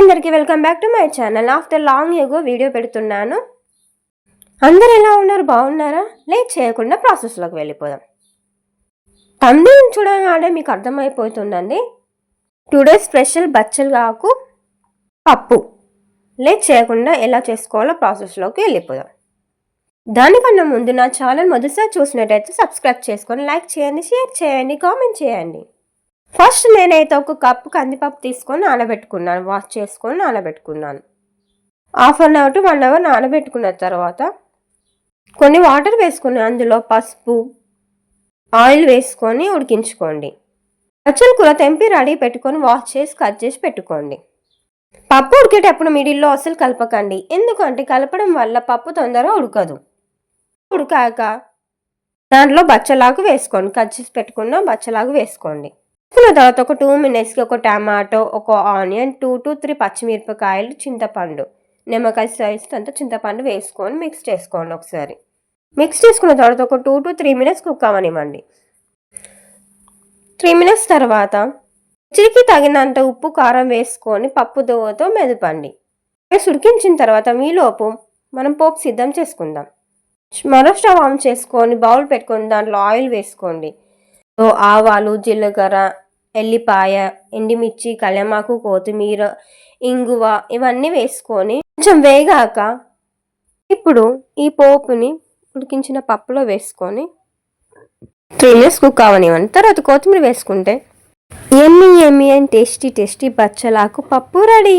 అందరికీ welcome back to my channel. After long ago video పెడుతున్నాను. అందరు ఎలా ఉన్నారు? బాగున్నారా? లేట్ చేయకుండా ప్రాసెస్లోకి వెళ్ళిపోదాం. తమ్ముడు చూడగానే మీకు అర్థమైపోతుందండి. టుడే స్పెషల్ బచ్చలు ఆకు పప్పు. లేట్ చేయకుండా ఎలా చేసుకోవాలో ప్రాసెస్లోకి వెళ్ళిపోదాం. దానికన్నా ముందు నా ఛానల్ మొదటిసారి చూసినట్టయితే సబ్స్క్రైబ్ చేసుకొని లైక్ చేయండి, షేర్ చేయండి, కామెంట్ చేయండి. ఫస్ట్ నేనైతే ఒక కప్పు కందిపప్పు తీసుకొని నానబెట్టుకున్నాను. వాష్ చేసుకొని నానబెట్టుకున్నాను. Half an hour to 1 hour నానబెట్టుకున్న తర్వాత కొన్ని వాటర్ వేసుకొని అందులో పసుపు, ఆయిల్ వేసుకొని ఉడికించుకోండి. బచ్చల కూర తెంపి రెడీ పెట్టుకొని వాష్ చేసి కట్ చేసి పెట్టుకోండి. పప్పు ఉడికేటప్పుడు మిడిల్లో అసలు కలపకండి, ఎందుకంటే కలపడం వల్ల పప్పు తొందరగా ఉడకదు. ఉడికాక దాంట్లో బచ్చలాకు వేసుకోండి. కట్ చేసి పెట్టుకున్న బచ్చలాకు వేసుకోండి. వేసుకున్న తర్వాత ఒక 2 minutesకి ఒక టమాటో, ఒక ఆనియన్, 2 to 3 పచ్చిమిరపకాయలు, చింతపండు, నిమ్మకాయ సైజ్ అంత చింతపండు వేసుకొని మిక్స్ చేసుకోండి. ఒకసారి మిక్స్ చేసుకున్న తర్వాత ఒక 2 to 3 minutes కుక్ అవ్వనివ్వండి. 3 minutes తర్వాత రుచికి తగినంత ఉప్పు, కారం వేసుకొని పప్పు దోవతో మెదపండి. ఉడికించిన తర్వాత మీలోపు మనం పోపు సిద్ధం చేసుకుందాం. మరో స్టవ్ ఆన్ చేసుకొని బౌల్ పెట్టుకొని దాంట్లో ఆయిల్ వేసుకోండి. ఆవాలు, జీలకర్ర, ఎల్లిపాయ, ఎండుమిర్చి, కళ్యామాకు, కొత్తిమీర, ఇంగువ ఇవన్నీ వేసుకొని కొంచెం వేగాక ఇప్పుడు ఈ పోపుని ఉడికించిన పప్పులో వేసుకొని 3 minutes కుక్ అవనివ్వండి. తర్వాత కొత్తిమీర వేసుకుంటే ఎమ్మి అండ్ టేస్టీ బచ్చలాకు పప్పు రెడీ.